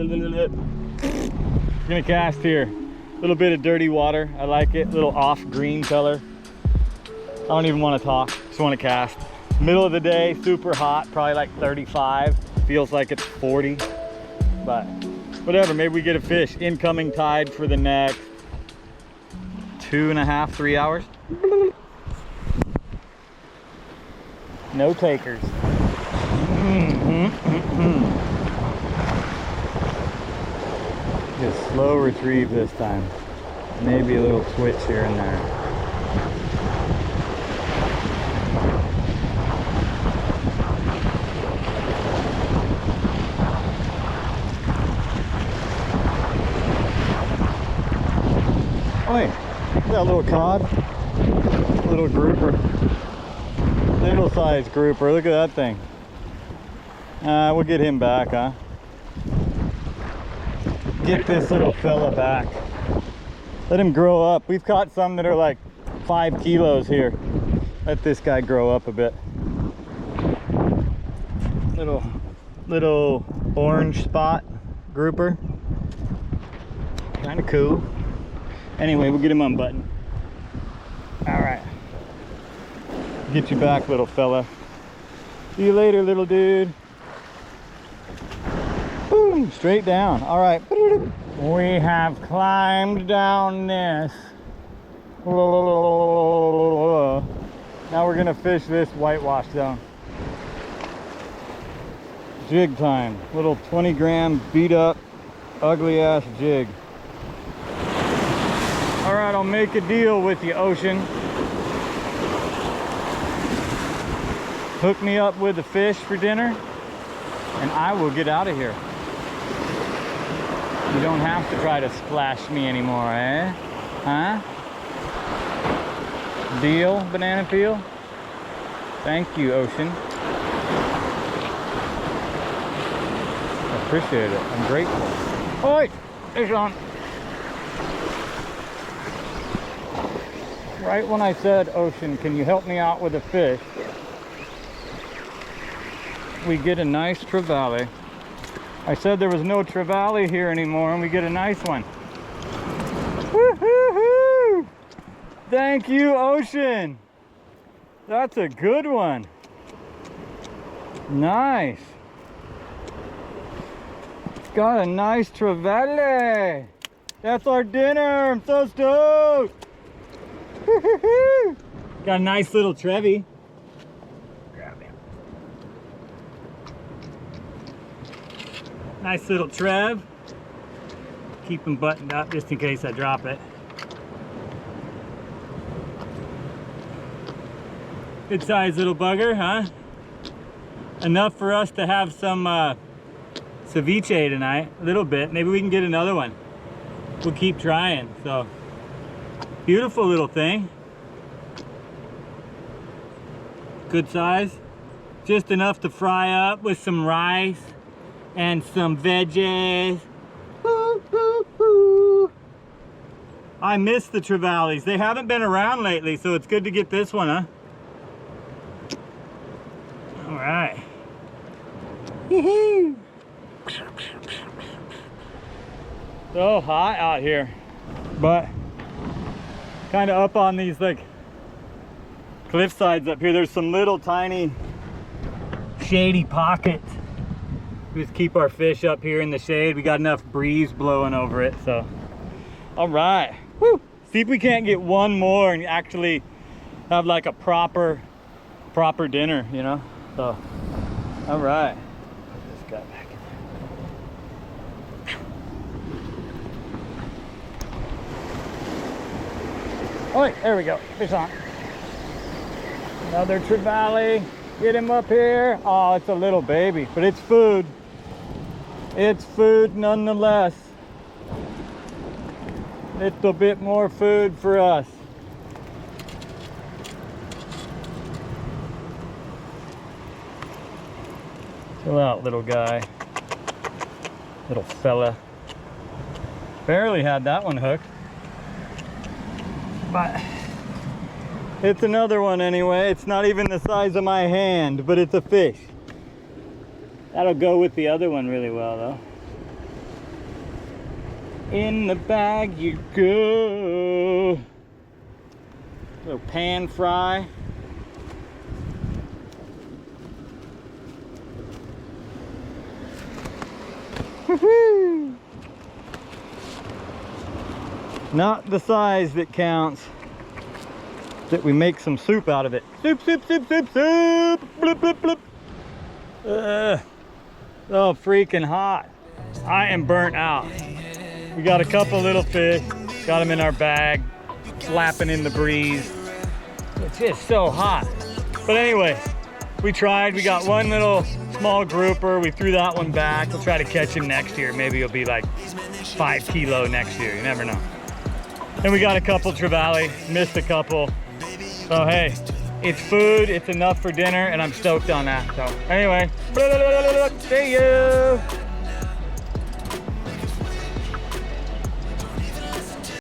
Gonna cast here. A little bit of dirty water. I like it. A little off green color. I don't even want to talk. Just want to cast. Middle of the day, super hot, probably like 35. Feels like it's 40. But whatever, maybe we get a fish. Incoming tide for the next 2.5, 3 hours. No takers. Just slow retrieve this time. Maybe a little twitch here and there. Oi, that little cod, little grouper, little size grouper. Look at that thing. We'll get him back, huh? Get this little fella back. Let him grow up. We've caught some that are like 5 kilos here. Let this guy grow up a bit. Little orange spot grouper. Kind of cool. Anyway, we'll get him unbuttoned. All right. Get you back, little fella. See you later, little dude. Boom, straight down. All right. We have climbed down this. Now we're gonna fish this whitewash zone. Jig time. Little 20-gram beat up, ugly ass jig. All right, I'll make a deal with you, Ocean. Hook me up with a fish for dinner, and I will get out of here. You don't have to try to splash me anymore, eh? Huh? Deal, banana peel? Thank you, Ocean. I appreciate it. I'm grateful. Oi! Fish on. Right when I said, Ocean, can you help me out with a fish? We get a nice trevally. I said there was no trevally here anymore, and we get a nice one. Woo-hoo-hoo! Thank you, Ocean. That's a good one. Nice. Got a nice trevally. That's our dinner. I'm so stoked. Got a nice little Trevi. Grab him. Nice little Trev. Keep him buttoned up just in case I drop it. Good sized little bugger, huh? Enough for us to have some ceviche tonight. A little bit. Maybe we can get another one. We'll keep trying. So. Beautiful little thing. Good size. Just enough to fry up with some rice and some veggies. I miss the trevallies. They haven't been around lately, so it's good to get this one, huh? All right. So hot out here, but kind of up on these like cliff sides up here. There's some little tiny shady pockets. We just keep our fish up here in the shade. We got enough breeze blowing over it, so. All right, woo. See if we can't get one more and actually have like a proper dinner, you know? So, all right. Put this guy back in there. All right, there we go, fish on. Another trevally, get him up here. Oh, it's a little baby, but it's food. It's food nonetheless. Little bit more food for us. Chill out, little guy. Little fella. Barely had that one hooked. But it's another one anyway. It's not even the size of my hand, but it's a fish. That'll go with the other one really well though. In the bag you go. Little pan fry. Woohoo! Not the size that counts, that we make some soup out of it. Soup, soup, soup, soup, soup. Bloop, bloop, bloop. So freaking hot. I am burnt out. We got a couple little fish, got them in our bag, flapping in the breeze. It's just so hot. But anyway, we tried. We got one little small grouper. We threw that one back. We'll try to catch him next year. Maybe he'll be like 5 kilo next year. You never know. And we got a couple trevally, missed a couple. So hey, it's food, it's enough for dinner, and I'm stoked on that. So anyway, see you.